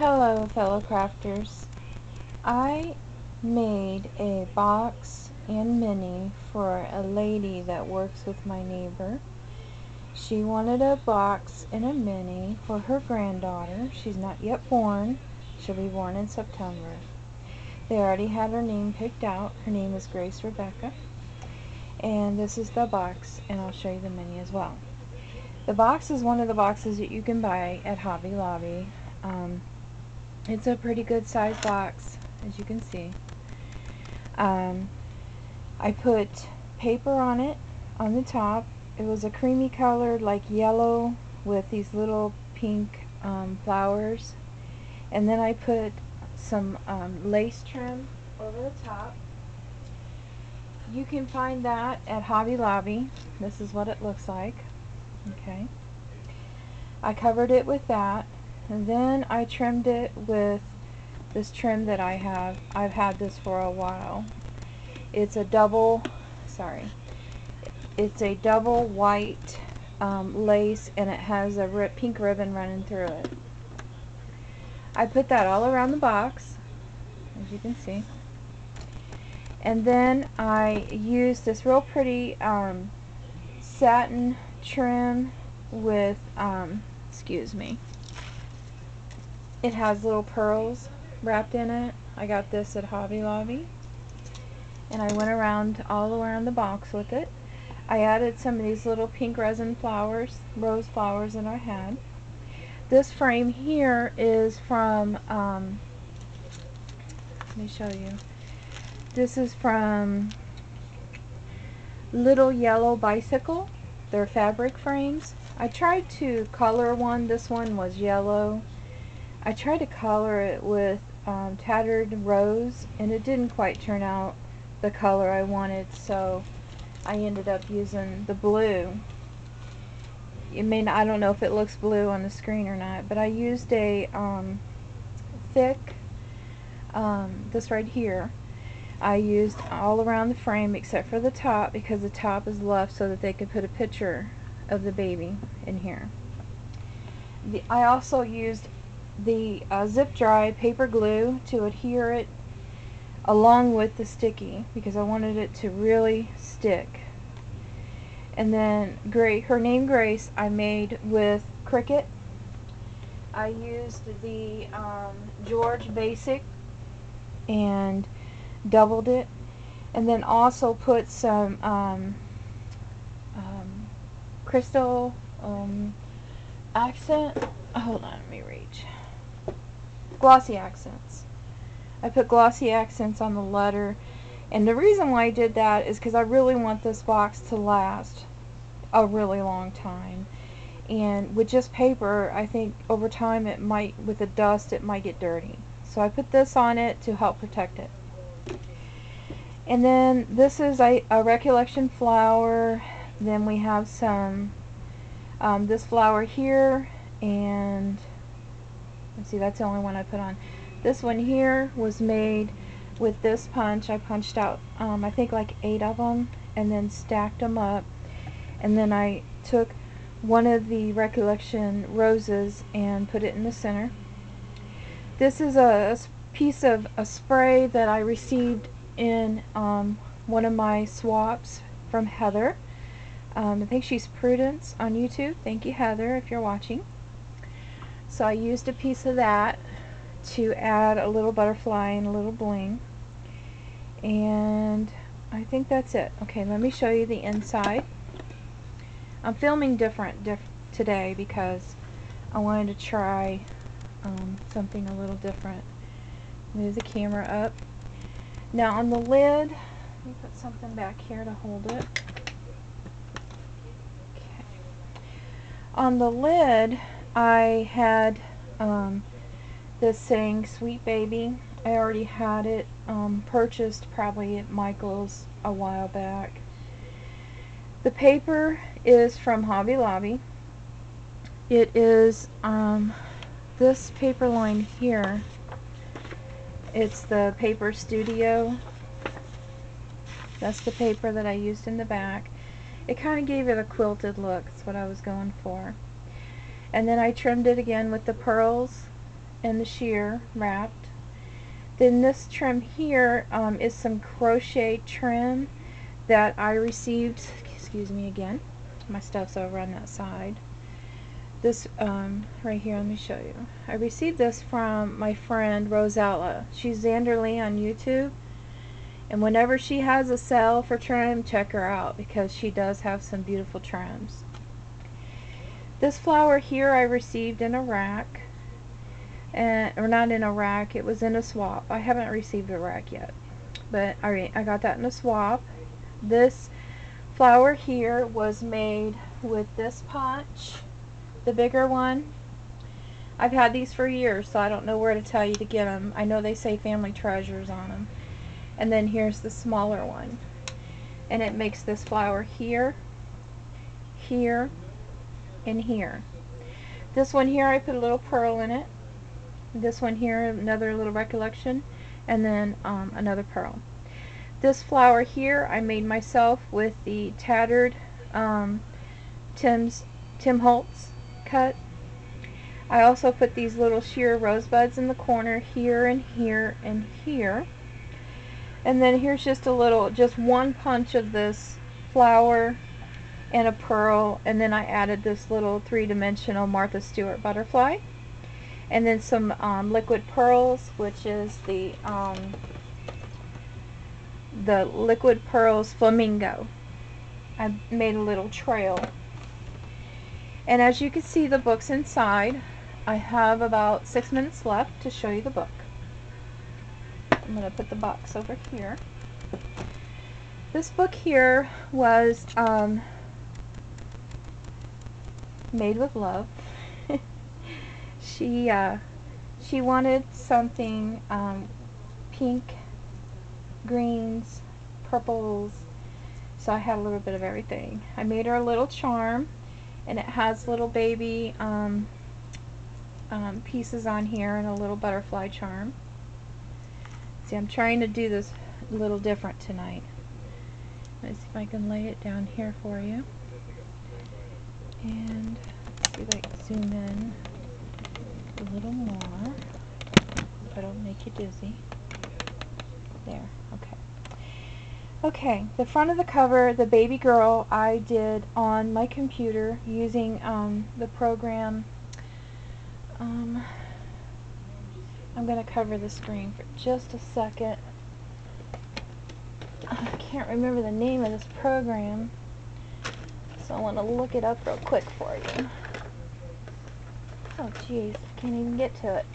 Hello, fellow crafters. I made a box and mini for a lady that works with my neighbor. She wanted a box and a mini for her granddaughter. She's not yet born. She'll be born in September. They already had her name picked out. Her name is Grace Rebecca. And this is the box, and I'll show you the mini as well. The box is one of the boxes that you can buy at Hobby Lobby. It's a pretty good size box, as you can see. I put paper on it on the top. It was a creamy colored, like yellow, with these little pink flowers. And then I put some lace trim over the top. You can find that at Hobby Lobby. This is what it looks like. Okay. I covered it with that. And then I trimmed it with this trim that I have. I've had this for a while. It's a double white lace, and it has a pink ribbon running through it. I put that all around the box, as you can see. And then I used this real pretty satin trim with, excuse me, it has little pearls wrapped in it. I got this at Hobby Lobby, and I went all around the box with it. I added some of these little pink resin flowers, rose flowers that I had. This frame here is from, let me show you. This is from Little Yellow Bicycle. They're fabric frames. I tried to color one. This one was yellow. I tried to color it with tattered rose, and it didn't quite turn out the color I wanted, so I ended up using the blue. I don't know if it looks blue on the screen or not, but I used a thick, this right here, I used all around the frame except for the top, because the top is left so that they could put a picture of the baby in here. I also used the zip dry paper glue to adhere it along with the sticky, because I wanted it to really stick. And then her name Grace I made with Cricut. I used the George Basic and doubled it, and then also put some crystal accent, hold on, let me reach, glossy accents. I put glossy accents on the letter, and the reason why I did that is because I really want this box to last a really long time. And with just paper, I think over time it might, with the dust, it might get dirty. So I put this on it to help protect it. And then this is a recollection flower. Then we have some, this flower here, and let's see, that's the only one I put on. This one here was made with this punch. I punched out, I think like 8 of them, and then stacked them up. And then I took one of the recollection roses and put it in the center. This is a piece of a spray that I received in one of my swaps from Heather. I think she's Prudence on YouTube. Thank you, Heather, if you're watching. So I used a piece of that to add a little butterfly and a little bling. And I think that's it. Okay, let me show you the inside. I'm filming different today because I wanted to try something a little different. Move the camera up. Now on the lid, let me put something back here to hold it. Okay. On the lid, I had this saying, "Sweet Baby." I already had it purchased probably at Michael's a while back. The paper is from Hobby Lobby. It is this paper line here. It's the Paper Studio. That's the paper that I used in the back. It kind of gave it a quilted look. That's what I was going for. And then I trimmed it again with the pearls and the sheer wrapped. Then this trim here is some crochet trim that I received. Excuse me again, my stuff's over on that side. This right here, let me show you. I received this from my friend Rosella. She's Xanderly on YouTube, and whenever she has a sale for trim, check her out because she does have some beautiful trims. This flower here I received in a rack, or not in a rack, it was in a swap. I haven't received a rack yet, but I got that in a swap. This flower here was made with this punch, the bigger one. I've had these for years, so I don't know where to tell you to get them. I know they say Family Treasures on them. And then here's the smaller one, and it makes this flower here, here, and here. This one here I put a little pearl in it. This one here another little recollection, and then another pearl. This flower here I made myself with the tattered Tim Holtz cut. I also put these little sheer rosebuds in the corner here and here and here. And then here's just a little, just one punch of this flower and a pearl, and then I added this little three-dimensional Martha Stewart butterfly, and then some liquid pearls, which is the liquid pearls flamingo. I made a little trail, and as you can see the book's inside. I have about 6 minutes left to show you the book. I'm going to put the box over here. This book here was made with love. She wanted something pink, greens, purples, so I had a little bit of everything. I made her a little charm, and it has little baby pieces on here and a little butterfly charm. See, I'm trying to do this a little different tonight. Let's see if I can lay it down here for you. And see if I can zoom in a little more if I don't make you dizzy. There, okay. Okay, the front of the cover, the baby girl, I did on my computer using the program. I'm going to cover the screen for just a second. I can't remember the name of this program, so I want to look it up real quick for you. Oh jeez, can't even get to it.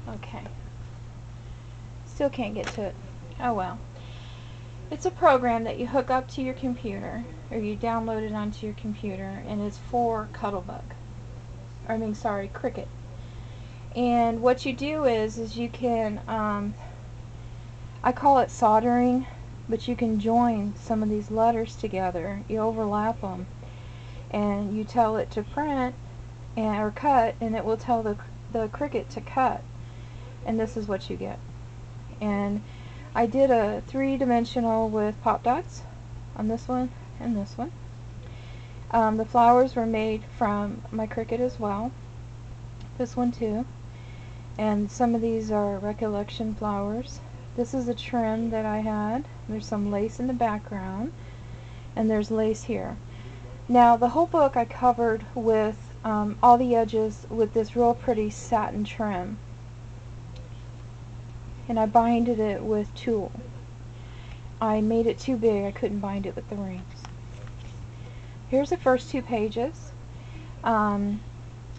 Okay. Still can't get to it. Oh well. It's a program that you hook up to your computer, or you download it onto your computer, and it's for Cuttlebug. I mean, sorry, Cricut. And what you do is you can, I call it soldering, but you can join some of these letters together. You overlap them, and you tell it to print or cut, and it will tell the Cricut to cut. And this is what you get. And I did a three-dimensional with pop dots on this one and this one. The flowers were made from my Cricut as well. This one too. And some of these are recollection flowers. This is a trim that I had. There's some lace in the background, and there's lace here. Now the whole book I covered with all the edges with this real pretty satin trim, and I binded it with tulle. I made it too big, I couldn't bind it with the rings. Here's the first 2 pages. And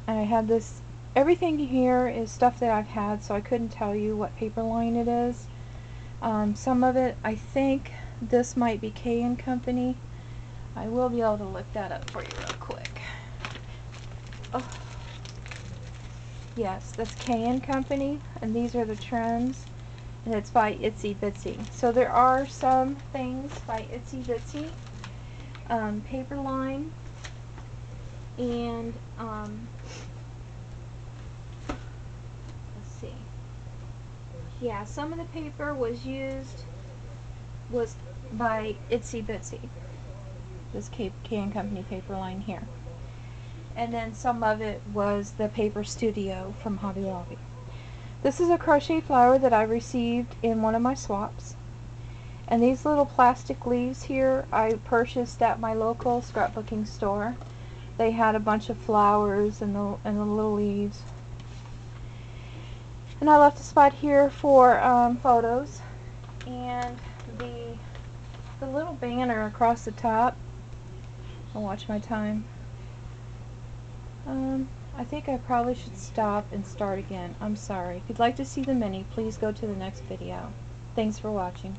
I had this, everything here is stuff that I've had, so I couldn't tell you what paper line it is. Some of it, I think this might be K & Company. I will be able to look that up for you real quick. Oh. Yes, that's K & Company, and these are the trims, and it's by Itsy Bitsy. So there are some things by Itsy Bitsy. Paperline, and let's see. Yeah, some of the paper was by Itsy Bitsy. This K & Company paper line here. and then some of it was the Paper Studio from Hobby Lobby. This is a crochet flower that I received in one of my swaps. And these little plastic leaves here I purchased at my local scrapbooking store. They had a bunch of flowers and the little leaves. And I left a spot here for photos. And the little banner across the top. I'll watch my time. I think I probably should stop and start again. I'm sorry. If you'd like to see the mini, please go to the next video. Thanks for watching.